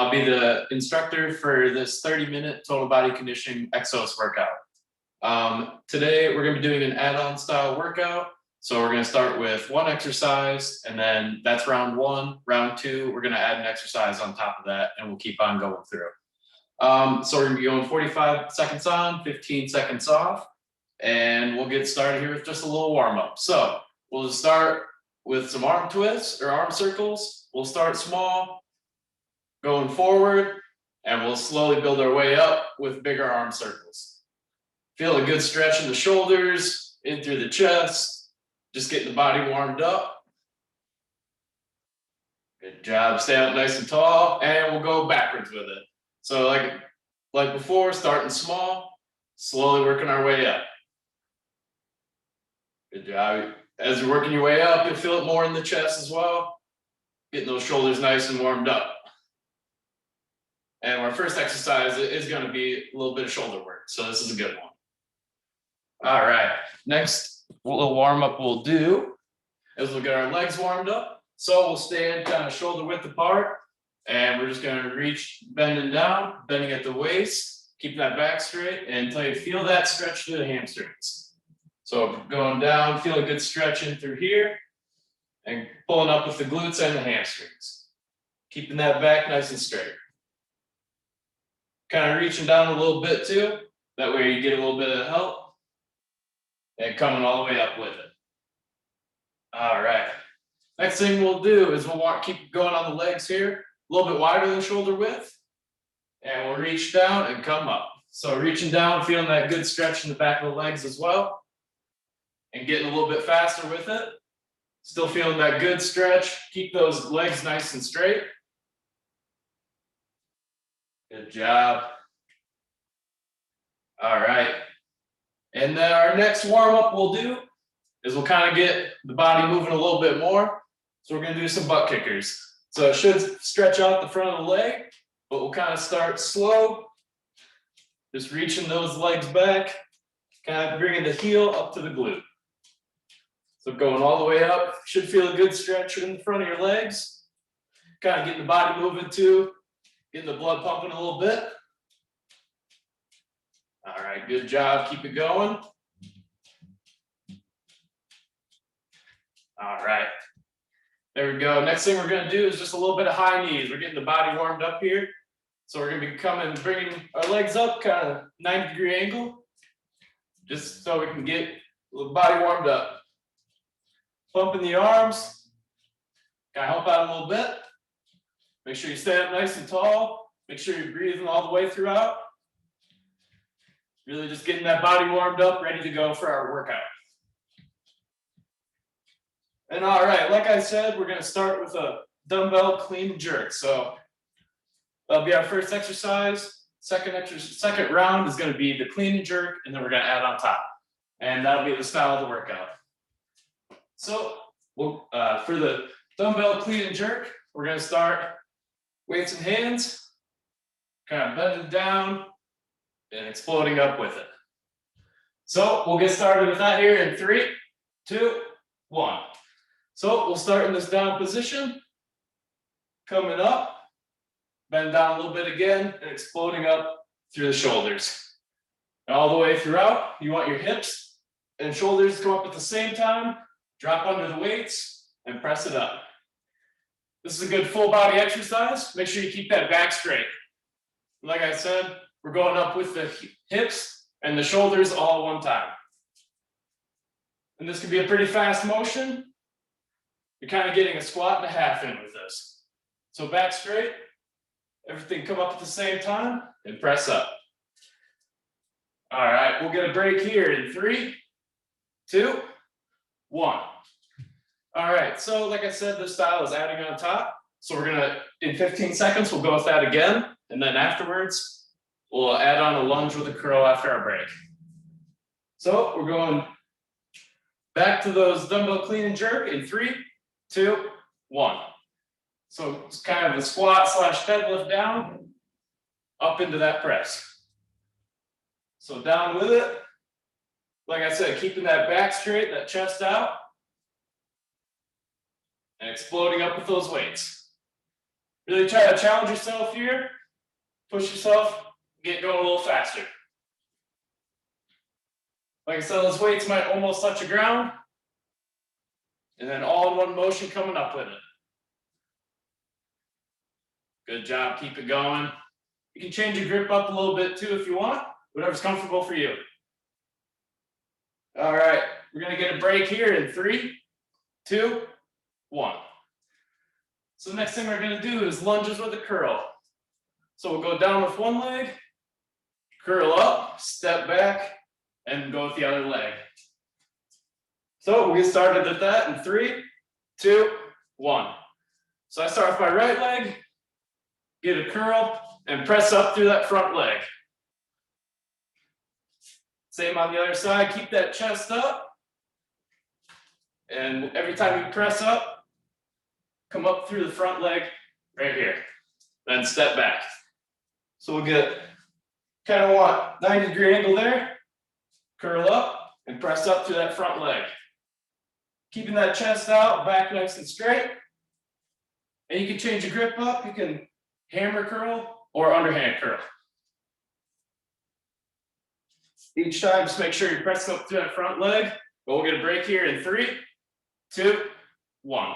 I'll be the instructor for this 30-minute total body conditioning exos workout. Today, we're going to be doing an add-on style workout. So we're going to start with one exercise, and then that's round one. Round two, we're going to add an exercise on top of that, and we'll keep on going through. So we're going to be going 45 seconds on, 15 seconds off, and we'll get started here with just a little warm-up. So we'll start with some arm twists or arm circles. We'll start small, going forward, and we'll slowly build our way up with bigger arm circles. Feel a good stretch in the shoulders, in through the chest, just getting the body warmed up. Good job, stay up nice and tall, and we'll go backwards with it. So like before, starting small, slowly working our way up. Good job. As you're working your way up, you'll feel it more in the chest as well, getting those shoulders nice and warmed up. And our first exercise is going to be a little bit of shoulder work. So this is a good one. All right. Next little warm up we'll do is we'll get our legs warmed up. So we'll stand kind of shoulder width apart. And we're just going to reach, bending down, bending at the waist, keep that back straight until you feel that stretch through the hamstrings. So going down, feel a good stretch in through here and pulling up with the glutes and the hamstrings. Keeping that back nice and straight. Kind of reaching down a little bit too. That way you get a little bit of help. And coming all the way up with it. All right. Next thing we'll do is we'll keep going on the legs here. A little bit wider than shoulder width. And we'll reach down and come up. So reaching down, feeling that good stretch in the back of the legs as well. And getting a little bit faster with it. Still feeling that good stretch. Keep those legs nice and straight. Good job. All right. And then our next warm-up we'll do is we'll kind of get the body moving a little bit more. So we're going to do some butt kickers. So it should stretch out the front of the leg, but we'll kind of start slow. Just reaching those legs back, kind of bringing the heel up to the glute. So going all the way up, should feel a good stretch in the front of your legs. Kind of getting the body moving too. Getting the blood pumping a little bit. All right, good job. Keep it going. All right. There we go. Next thing we're going to do is just a little bit of high knees. We're getting the body warmed up here. So we're going to be bringing our legs up, kind of 90-degree angle, just so we can get the body warmed up. Pumping the arms. Kind of help out a little bit. Make sure you stay up nice and tall. Make sure you're breathing all the way throughout. Really just getting that body warmed up, ready to go for our workout. And all right, like I said, we're going to start with a dumbbell clean jerk. So that'll be our first exercise. Second round is going to be the clean and jerk, and then we're going to add on top. And that'll be the style of the workout. So for the dumbbell clean and jerk, we're going to start weights in hands, kind of bending down and exploding up with it. So we'll get started with that here in 3, 2, 1. So we'll start in this down position, coming up, bend down a little bit again, and exploding up through the shoulders. And all the way throughout, you want your hips and shoulders to go up at the same time, drop under the weights, and press it up. This is a good full body exercise. Make sure you keep that back straight. Like I said, we're going up with the hips and the shoulders all at one time. And this can be a pretty fast motion. You're kind of getting a squat and a half in with this. So back straight, everything come up at the same time and press up. All right, we'll get a break here in 3, 2, 1. All right, so like I said, this style is adding on top. So we're gonna, in 15 seconds, we'll go with that again. And then afterwards, we'll add on a lunge with a curl after our break. So we're going back to those dumbbell clean and jerk in 3, 2, 1. So it's kind of a squat / deadlift down, up into that press. So down with it. Like I said, keeping that back straight, that chest out. And exploding up with those weights. Really try to challenge yourself here. Push yourself, get going a little faster. Like I said, those weights might almost touch the ground. And then all in one motion coming up with it. Good job, keep it going. You can change your grip up a little bit too if you want, whatever's comfortable for you. All right, we're gonna get a break here in 3, 2, 1. So the next thing we're gonna do is lunges with a curl. So we'll go down with one leg, curl up, step back, and go with the other leg. So we'll get started with that in 3, 2, 1. So I start with my right leg, get a curl, and press up through that front leg. Same on the other side, keep that chest up. And every time you press up, come up through the front leg right here. Then step back. So we'll get, kind of want 90-degree angle there, curl up, and press up through that front leg. Keeping that chest out, back nice and straight. And you can change your grip up, you can hammer curl or underhand curl. Each time, just make sure you're pressing up through that front leg. But we'll get a break here in 3, 2, 1.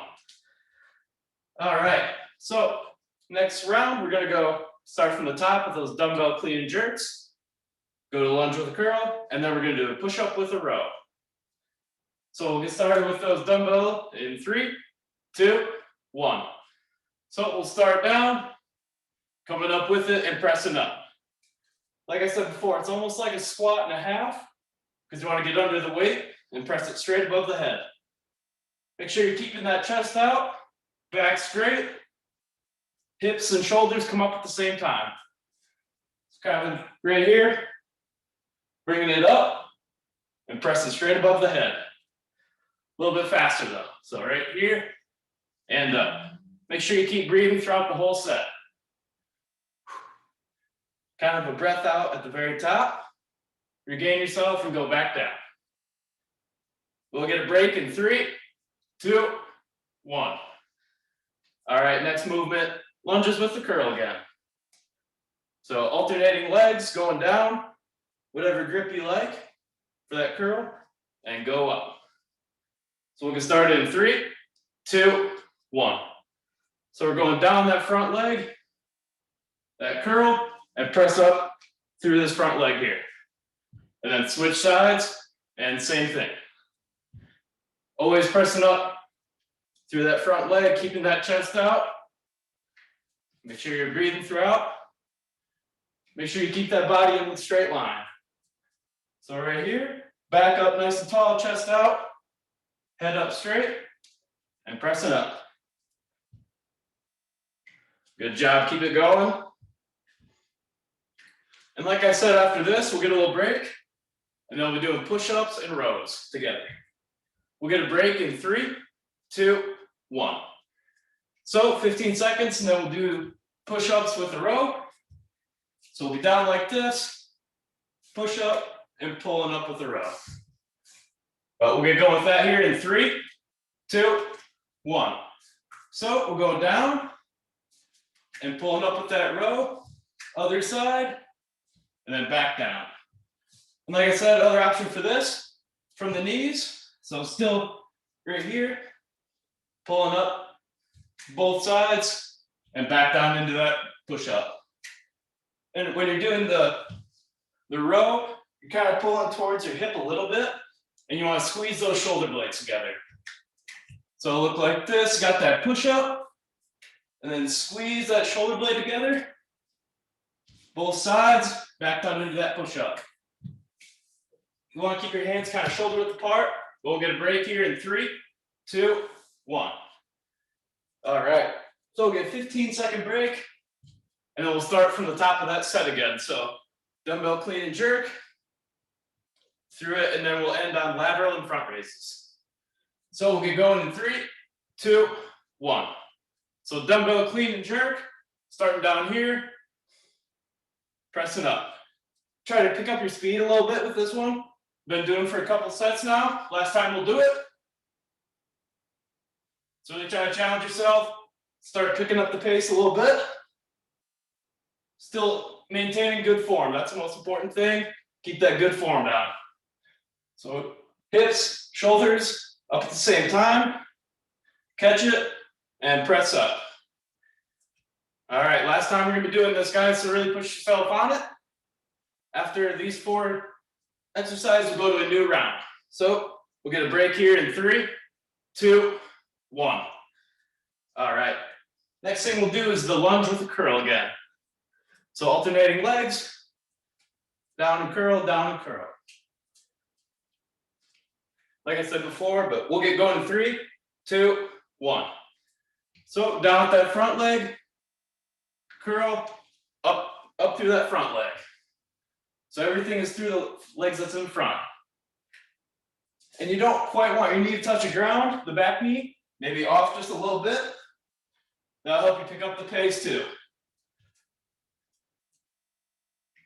All right, so next round, we're gonna go start from the top with those dumbbell clean and jerks. Go to lunge with a curl, and then we're gonna do a push-up with a row. So we'll get started with those dumbbell in 3, 2, 1. So we'll start down, coming up with it and pressing up. Like I said before, it's almost like a squat and a half, because you want to get under the weight and press it straight above the head. Make sure you're keeping that chest out, back straight, hips and shoulders come up at the same time. It's kind of right here, bringing it up and pressing straight above the head. A little bit faster though. So right here and up. Make sure you keep breathing throughout the whole set. Kind of a breath out at the very top. Regain yourself and go back down. We'll get a break in 3, 2, 1. All right, next movement, lunges with the curl again. So alternating legs, going down, whatever grip you like for that curl, and go up. So we'll get started in 3, 2, 1. So we're going down that front leg, that curl, and press up through this front leg here. And then switch sides, and same thing. Always pressing up through that front leg, keeping that chest out. Make sure you're breathing throughout. Make sure you keep that body in a straight line. So right here, back up nice and tall, chest out, head up straight, and press it up. Good job, keep it going. And like I said, after this, we'll get a little break, and then we'll be doing push-ups and rows together. We'll get a break in 3, 2, 1. So 15 seconds, and then we'll do push-ups with a row. So we'll be down like this, push up, and pulling up with a row. But we'll get going with that here in 3, 2, 1. So we'll go down and pulling up with that row, other side, and then back down. And like I said, other option for this, from the knees. So still right here, pulling up both sides and back down into that push up. And when you're doing the row, you're kind of pulling towards your hip a little bit, and you want to squeeze those shoulder blades together. So it'll look like this, got that push up, and then squeeze that shoulder blade together. Both sides, back down into that push up. You want to keep your hands kind of shoulder width apart. We'll get a break here in 3, 2, 1. All right, so we'll get a 15-second break, and then we'll start from the top of that set again. So dumbbell clean and jerk through it, and then we'll end on lateral and front raises. So we'll get going in 3, 2, 1. So dumbbell clean and jerk, starting down here, pressing up. Try to pick up your speed a little bit with this one. Been doing for a couple sets now. Last time we'll do it. So really try to challenge yourself. start picking up the pace a little bit. Still maintaining good form. That's the most important thing. Keep that good form down. So hips, shoulders up at the same time. Catch it and press up. All right, last time we're gonna be doing this, guys, so really push yourself on it. After these 4 exercises, we'll go to a new round. So we'll get a break here in 3, 2, 1. All right, next thing we'll do is the lunge with a curl again. So alternating legs, down and curl, down and curl. Like I said before, but we'll get going in 3, 2, 1. So down with that front leg, curl, up through that front leg. So everything is through the legs that's in front. And you don't quite want your knee to touch the ground, the back knee, maybe off just a little bit. That'll help you pick up the pace too.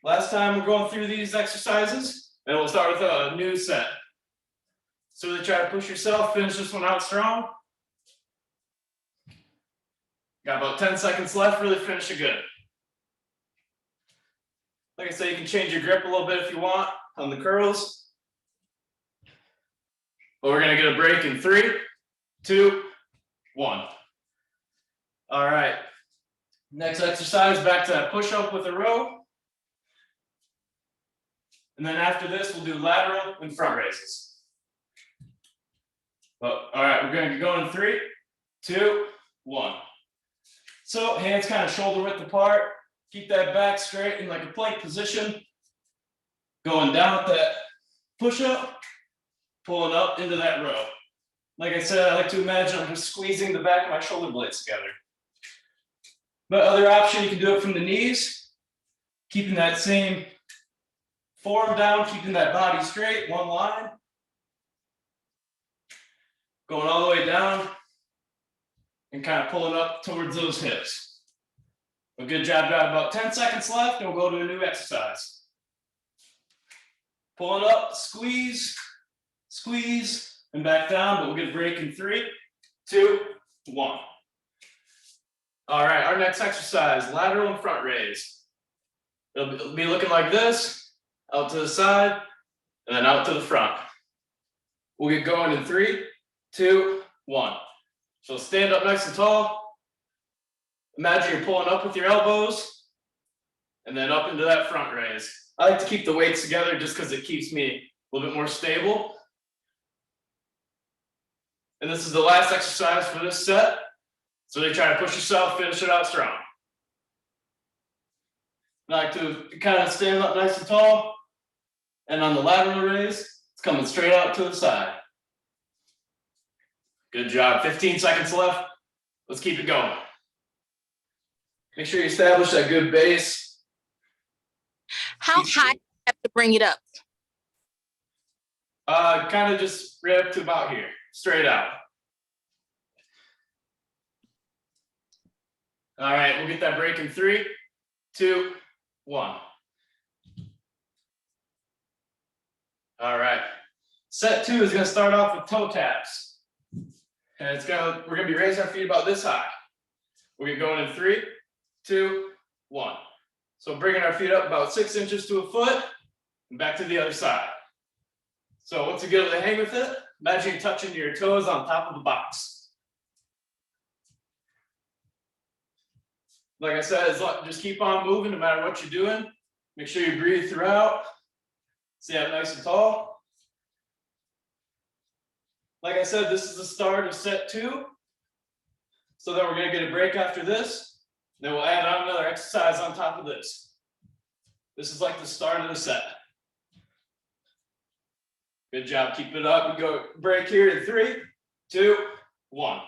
Last time we're going through these exercises, and we'll start with a new set. So really try to push yourself, finish this one out strong. Got about 10 seconds left, really finish it good. Like I said, you can change your grip a little bit if you want on the curls. But we're gonna get a break in 3, 2, 1. All right, next exercise, back to that push-up with a row. And then after this, we'll do lateral and front raises. But, all right, we're gonna get going in 3, 2, 1. So hands kind of shoulder width apart. Keep that back straight in like a plank position. Going down with that push-up, pulling up into that row. Like I said, I like to imagine I'm just squeezing the back of my shoulder blades together. But other option, you can do it from the knees, keeping that same form down, keeping that body straight, one line. Going all the way down and kind of pulling up towards those hips. A good job, got about 10 seconds left, and we'll go to a new exercise. Pulling up, squeeze, squeeze, and back down, but we'll get a break in 3, 2, 1. All right, our next exercise, lateral and front raise. It'll be looking like this, out to the side, and then out to the front. We'll get going in 3, 2, 1. So stand up nice and tall. Imagine you're pulling up with your elbows, and then up into that front raise. I like to keep the weights together just because it keeps me a little bit more stable. And this is the last exercise for this set. So they try to push yourself, finish it out strong. I like to kind of stand up nice and tall. And on the lateral raise, it's coming straight out to the side. Good job, 15 seconds left. Let's keep it going. Make sure you establish that good base. How high do you have to bring it up? Kind of just right up to about here, straight out. All right, we'll get that break in 3, 2, 1. All right, set 2 is gonna start off with toe taps. And we're gonna be raising our feet about this high. We'll get going in 3, 2, 1. So bringing our feet up about 6 inches to a foot and back to the other side. So once you get the hang with it, imagine you're touching your toes on top of the box. Like I said, just keep on moving no matter what you're doing. Make sure you breathe throughout. Stay up nice and tall. Like I said, this is the start of set 2. So then we're gonna get a break after this. Then we'll add on another exercise on top of this. This is like the start of the set. Good job, keep it up. We go break here in 3, 2, 1.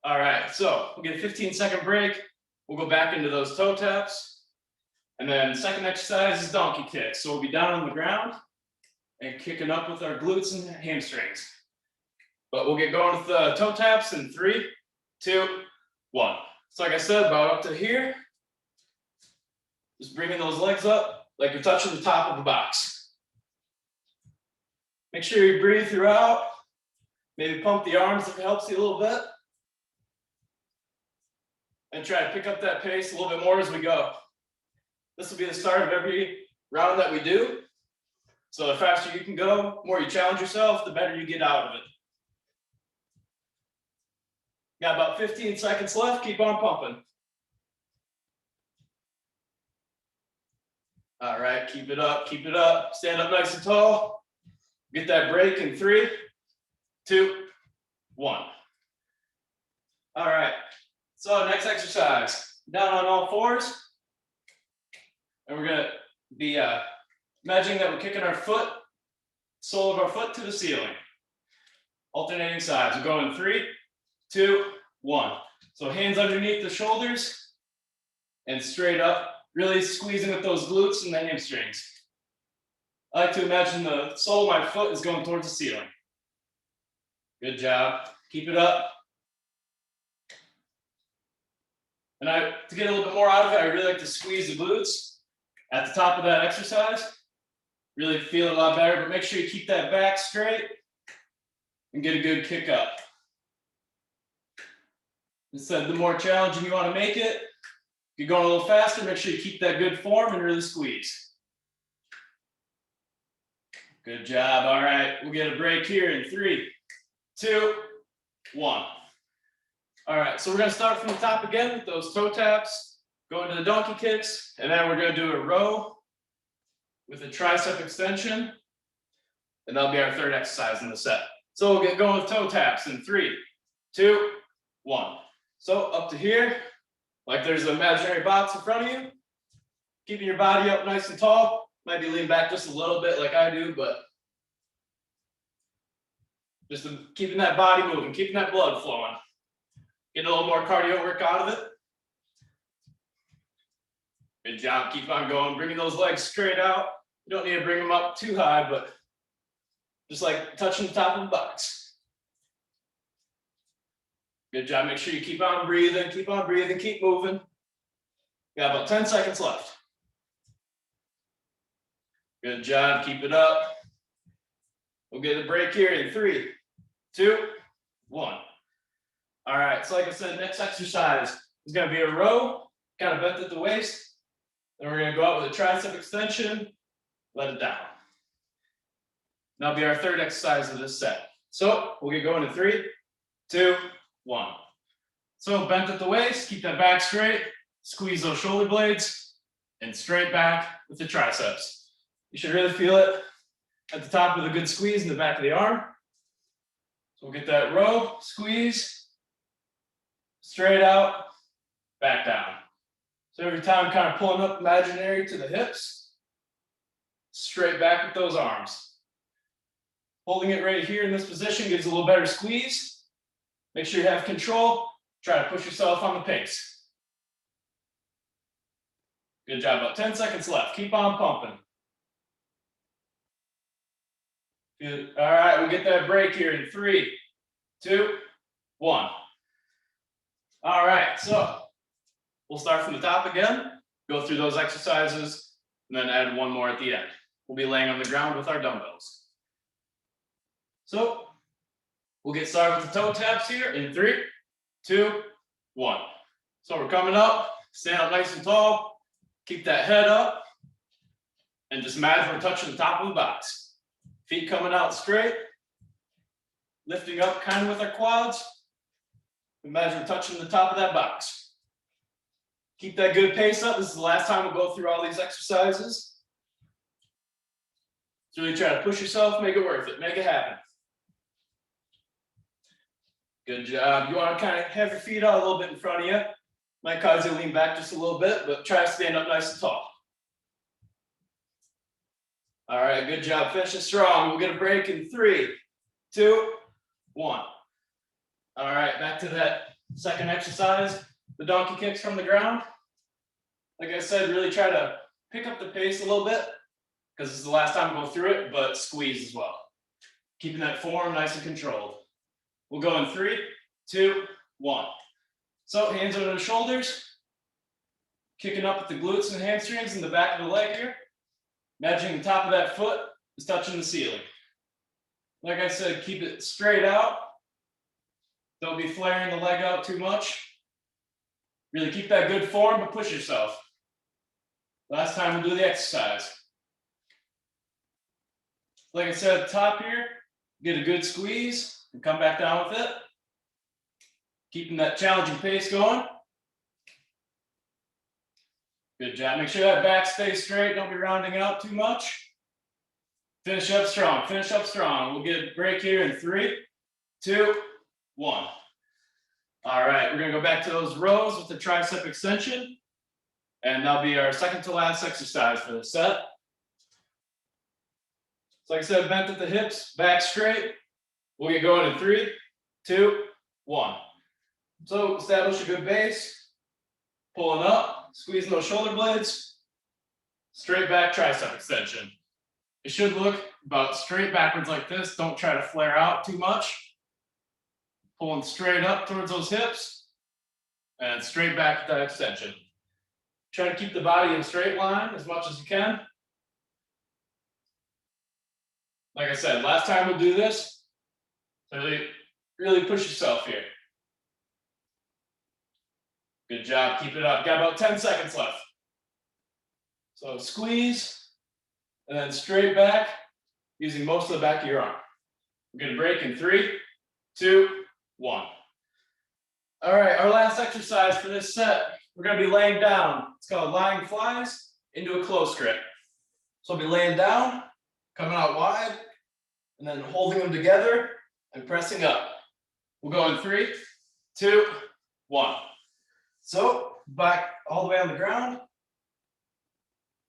All right, so we'll get a 15-second break. We'll go back into those toe taps. And then second exercise is donkey kicks. So we'll be down on the ground and kicking up with our glutes and hamstrings. But we'll get going with the toe taps in 3, 2, 1. So like I said, about up to here. Just bringing those legs up like you're touching the top of the box. Make sure you breathe throughout. Maybe pump the arms if it helps you a little bit. and try to pick up that pace a little bit more as we go. This will be the start of every round that we do. So the faster you can go, the more you challenge yourself, the better you get out of it. Got about 15 seconds left, keep on pumping. All right, keep it up, stand up nice and tall. Get that break in 3, 2, 1. All right, so next exercise, down on all fours. And we're gonna be imagining that we're kicking our foot, sole of our foot to the ceiling. Alternating sides, we're going 3, 2, 1. So hands underneath the shoulders and straight up, really squeezing with those glutes and the hamstrings. I like to imagine the sole of my foot is going towards the ceiling. Good job, keep it up. And to get a little bit more out of it, I really like to squeeze the glutes at the top of that exercise. Really feel it a lot better, but make sure you keep that back straight and get a good kick up. Instead, the more challenging you want to make it, if you're going a little faster, make sure you keep that good form and really squeeze. Good job. All right, we'll get a break here in 3, 2, 1. All right, so we're gonna start from the top again with those toe taps, go into the donkey kicks, and then we're gonna do a row with a tricep extension, and that'll be our third exercise in the set. So we'll get going with toe taps in 3, 2, 1. So up to here, like there's an imaginary box in front of you, keeping your body up nice and tall. Might be lean back just a little bit like I do, but just keeping that body moving, keeping that blood flowing. Getting a little more cardio work out of it. Good job, keep on going, bringing those legs straight out. You don't need to bring them up too high, but just like touching the top of the box. Good job, make sure you keep on breathing, keep moving. Got about 10 seconds left. Good job, keep it up. We'll get a break here in 3, 2, 1. All right, so like I said, next exercise is gonna be a row, kind of bent at the waist. Then we're gonna go out with a tricep extension, let it down. That'll be our third exercise of this set. So we'll get going in 3, 2, 1. So bent at the waist, keep that back straight, squeeze those shoulder blades, and straight back with the triceps. You should really feel it at the top with a good squeeze in the back of the arm. So we'll get that row, squeeze, straight out, back down. So every time kind of pulling up imaginary to the hips, straight back with those arms. Holding it right here in this position gives a little better squeeze. Make sure you have control. Try to push yourself on the pace. Good job, about 10 seconds left. Keep on pumping. Good. All right, we'll get that break here in 3, 2, 1. All right, so we'll start from the top again, go through those exercises, and then add one more at the end. We'll be laying on the ground with our dumbbells. So we'll get started with the toe taps here in 3, 2, 1. So we're coming up, stand up nice and tall, keep that head up, and just imagine we're touching the top of the box. Feet coming out straight, lifting up kind of with our quads. Imagine touching the top of that box. Keep that good pace up. This is the last time we'll go through all these exercises. So really try to push yourself, make it worth it, make it happen. Good job. You want to kind of have your feet out a little bit in front of you. Might cause you to lean back just a little bit, but try to stand up nice and tall. All right, good job. Finish it strong. We'll get a break in 3, 2, 1. All right, back to that second exercise, the donkey kicks from the ground. Like I said, really try to pick up the pace a little bit because this is the last time we'll go through it, but squeeze as well. Keeping that form nice and controlled. We'll go in 3, 2, 1. So hands under the shoulders, kicking up with the glutes and hamstrings in the back of the leg here. Imagining the top of that foot is touching the ceiling. Like I said, keep it straight out. Don't be flaring the leg out too much. Really keep that good form, but push yourself. Last time we'll do the exercise. Like I said at the top here, get a good squeeze and come back down with it. Keeping that challenging pace going. Good job. Make sure that back stays straight. Don't be rounding out too much. Finish up strong. Finish up strong. We'll get a break here in 3, 2, 1. All right, we're gonna go back to those rows with the tricep extension. And that'll be our second to last exercise for the set. So like I said, bent at the hips, back straight. We'll get going in 3, 2, 1. So establish a good base. Pulling up, squeezing those shoulder blades. Straight back tricep extension. It should look about straight backwards like this. Don't try to flare out too much. Pulling straight up towards those hips. And straight back to that extension. Try to keep the body in a straight line as much as you can. Like I said, last time we'll do this. So really push yourself here. Good job, keep it up. Got about 10 seconds left. So squeeze, and then straight back, using most of the back of your arm. We're gonna break in 3, 2, 1. All right, our last exercise for this set, we're gonna be laying down. It's called lying flies into a close grip. So we'll be laying down, coming out wide, and then holding them together and pressing up. We'll go in 3, 2, 1. So back all the way on the ground,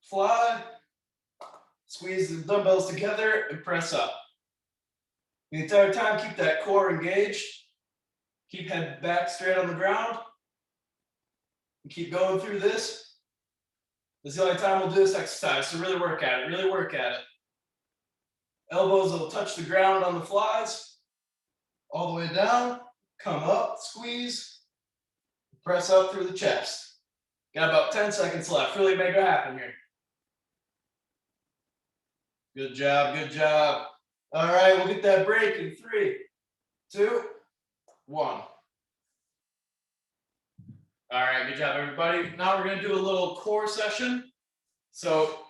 fly, squeeze the dumbbells together and press up. The entire time, keep that core engaged. Keep head back straight on the ground. And keep going through this. This is the only time we'll do this exercise, so really work at it, really work at it. Elbows will touch the ground on the flies, all the way down, come up, squeeze, press up through the chest. Got about 10 seconds left, really make it happen here. Good job, good job. All right, we'll get that break in 3, 2, 1. All right, good job, everybody. Now we're gonna do a little core session. So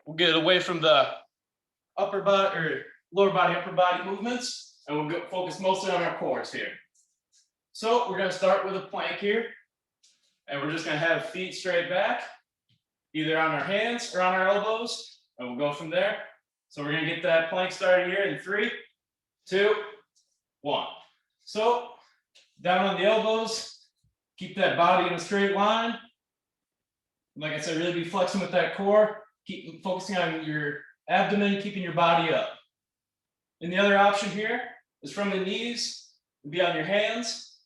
we'll get away from the upper body or lower body, upper body movements, and we'll focus mostly on our cores here. So we're gonna start with a plank here, and we're just gonna have feet straight back, either on our hands or on our elbows, and we'll go from there. So we're gonna get that plank started here in 3, 2, 1. So down on the elbows, keep that body in a straight line. Like I said, really be flexing with that core. Keep focusing on your abdomen, keeping your body up. And the other option here is from the knees, be on your hands,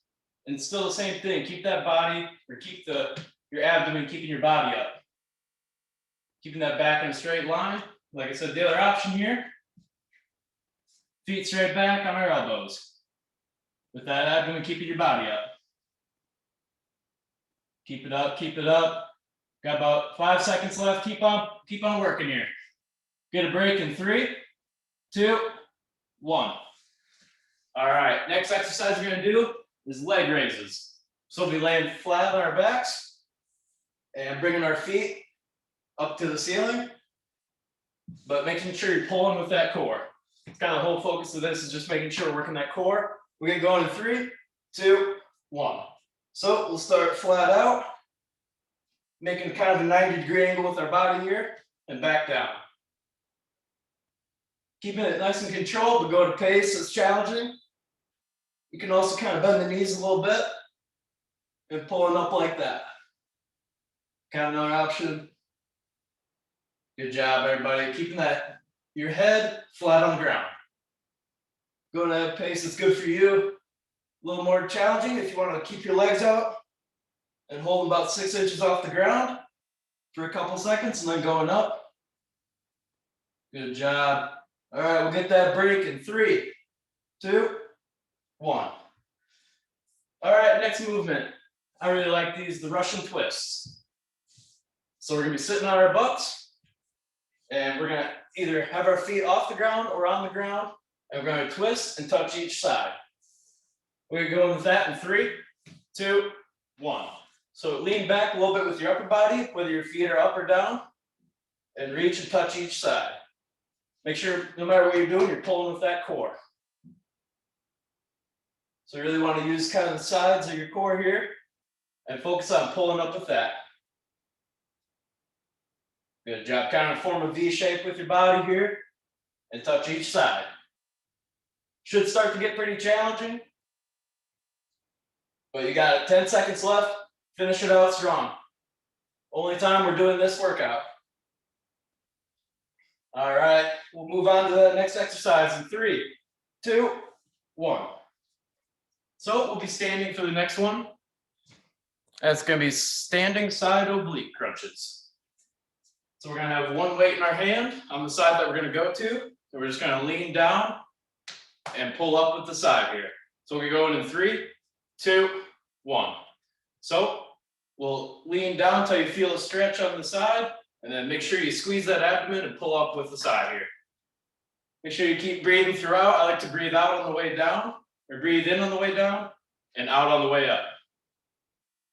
and still the same thing. Keep that body, or keep your abdomen, keeping your body up. Keeping that back in a straight line. Like I said, the other option here, feet straight back on our elbows. With that abdomen, keeping your body up. Keep it up, keep it up. Got about 5 seconds left. Keep on working here. Get a break in 3, 2, 1. All right, next exercise we're gonna do is leg raises. So we'll be laying flat on our backs and bringing our feet up to the ceiling, but making sure you're pulling with that core. It's kind of the whole focus of this is just making sure we're working that core. We're gonna go in 3, 2, 1. So we'll start flat out, making kind of a 90-degree angle with our body here, and back down. Keeping it nice and controlled, but go to pace that's challenging. You can also kind of bend the knees a little bit and pulling up like that. Kind of another option. Good job, everybody. Keeping your head flat on the ground. Going at a pace that's good for you. A little more challenging if you want to keep your legs out and hold them about 6 inches off the ground for a couple seconds and then going up. Good job. All right, we'll get that break in 3, 2, 1. All right, next movement. I really like these, the Russian twists. So we're gonna be sitting on our butts and we're gonna either have our feet off the ground or on the ground, and we're gonna twist and touch each side. We're gonna go with that in 3, 2, 1. So lean back a little bit with your upper body, whether your feet are up or down, and reach and touch each side. Make sure no matter what you're doing, you're pulling with that core. So you really want to use kind of the sides of your core here and focus on pulling up with that. Good job. Kind of form a V shape with your body here and touch each side. Should start to get pretty challenging, but you got 10 seconds left. Finish it out strong. Only time we're doing this workout. All right, we'll move on to the next exercise in 3, 2, 1. So we'll be standing for the next one. That's going to be standing side oblique crunches. So we're going to have one weight in our hand on the side that we're going to go to. And we're just going to lean down and pull up with the side here. So we're going in 3, 2, 1. So we'll lean down until you feel a stretch on the side, and then make sure you squeeze that abdomen and pull up with the side here. Make sure you keep breathing throughout. I like to breathe out on the way down, or breathe in on the way down, and out on the way up.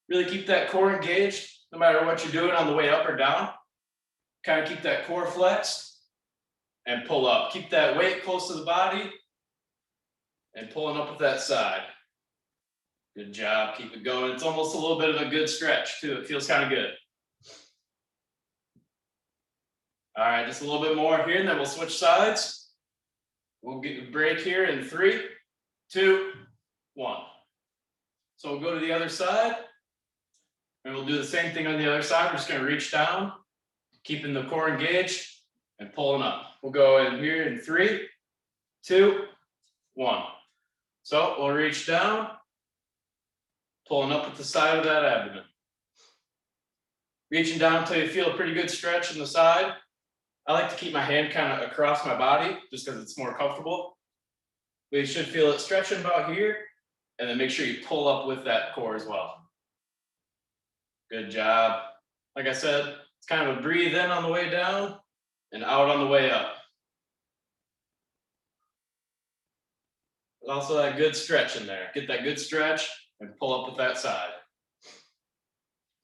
Really keep that core engaged, no matter what you're doing on the way up or down. Kind of keep that core flexed, and pull up. Keep that weight close to the body, and pulling up with that side. Good job, keep it going. It's almost a little bit of a good stretch too. It feels kind of good. All right, just a little bit more here, and then we'll switch sides. We'll get a break here in 3, 2, 1. So we'll go to the other side, and we'll do the same thing on the other side. We're just gonna reach down, keeping the core engaged, and pulling up. We'll go in here in 3, 2, 1. So we'll reach down, pulling up with the side of that abdomen. Reaching down until you feel a pretty good stretch in the side. I like to keep my hand kind of across my body just because it's more comfortable. But you should feel it stretching about here, and then make sure you pull up with that core as well. Good job. Like I said, it's kind of a breathe in on the way down and out on the way up. There's also that good stretch in there. Get that good stretch and pull up with that side.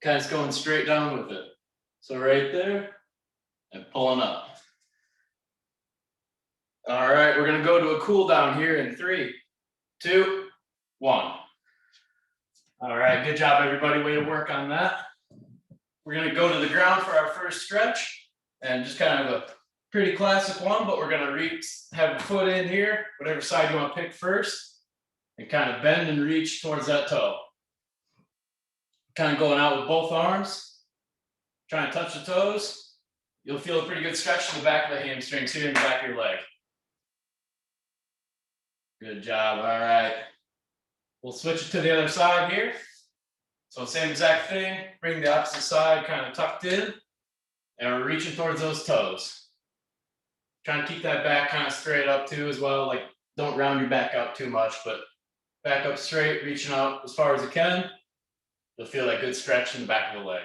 Kind of just going straight down with it. So right there and pulling up. All right, we're gonna go to a cool down here in 3, 2, 1. All right, good job everybody, way to work on that. We're gonna go to the ground for our first stretch, and just kind of a pretty classic one, but we're gonna reach, have a foot in here, whatever side you wanna pick first, and kind of bend and reach towards that toe. Kind of going out with both arms, trying to touch the toes. You'll feel a pretty good stretch in the back of the hamstrings here in the back of your leg. Good job, all right. We'll switch it to the other side here. So same exact thing, bring the opposite side kind of tucked in, and we're reaching towards those toes. Trying to keep that back kind of straight up too as well, like don't round your back out too much, but back up straight, reaching out as far as you can. You'll feel that good stretch in the back of the leg.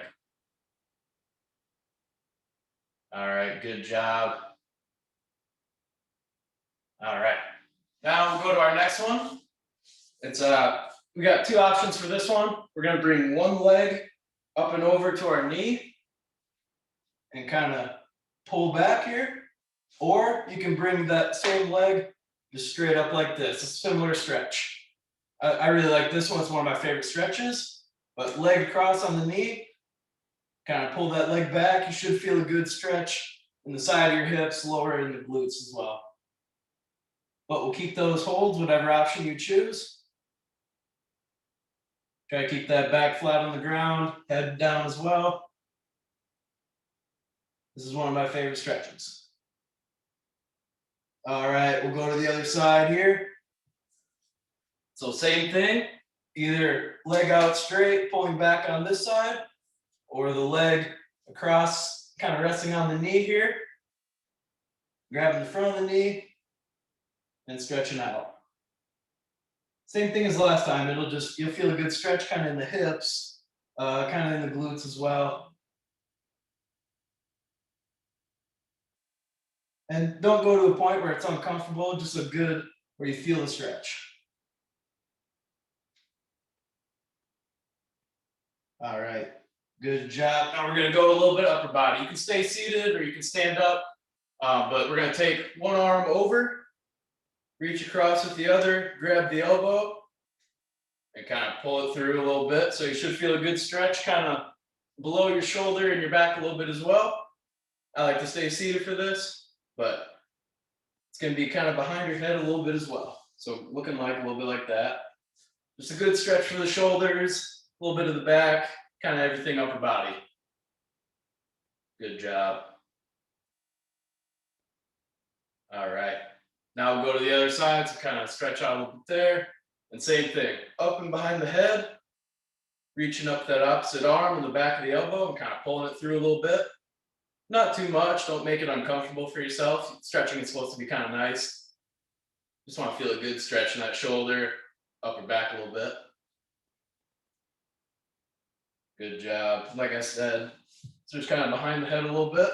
All right, good job. All right, now we'll go to our next one. It's we got 2 options for this one. We're gonna bring one leg up and over to our knee and kind of pull back here, or you can bring that same leg just straight up like this. It's a similar stretch. I really like this one. It's one of my favorite stretches. But leg across on the knee, kind of pull that leg back. You should feel a good stretch in the side of your hips, lower in the glutes as well. But we'll keep those holds, whatever option you choose. Try to keep that back flat on the ground, head down as well. This is one of my favorite stretches. All right, we'll go to the other side here. So same thing. Either leg out straight, pulling back on this side, or the leg across, kind of resting on the knee here. Grabbing the front of the knee and stretching out. Same thing as last time. You'll feel a good stretch kind of in the hips, kind of in the glutes as well. And don't go to a point where it's uncomfortable, just a good, where you feel the stretch. All right, good job. Now we're gonna go a little bit upper body. You can stay seated or you can stand up, but we're gonna take one arm over, reach across with the other, grab the elbow, and kind of pull it through a little bit. So you should feel a good stretch kind of below your shoulder and your back a little bit as well. I like to stay seated for this, but it's going to be kind of behind your head a little bit as well. So looking like a little bit like that. Just a good stretch for the shoulders, a little bit of the back, kind of everything upper body. Good job. All right. Now we'll go to the other side. So kind of stretch out a little bit there. And same thing, up and behind the head, reaching up that opposite arm in the back of the elbow and kind of pulling it through a little bit. Not too much, don't make it uncomfortable for yourself. Stretching is supposed to be kind of nice. Just want to feel a good stretch in that shoulder, upper back a little bit. Good job. Like I said, so just kind of behind the head a little bit.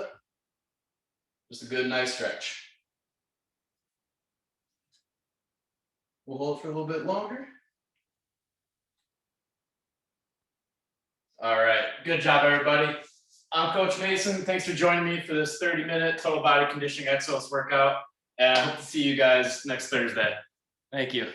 Just a good, nice stretch. We'll hold for a little bit longer. All right, good job, everybody. I'm Coach Mason. Thanks for joining me for this 30-minute total body conditioning excellence workout. And I hope to see you guys next Thursday. Thank you.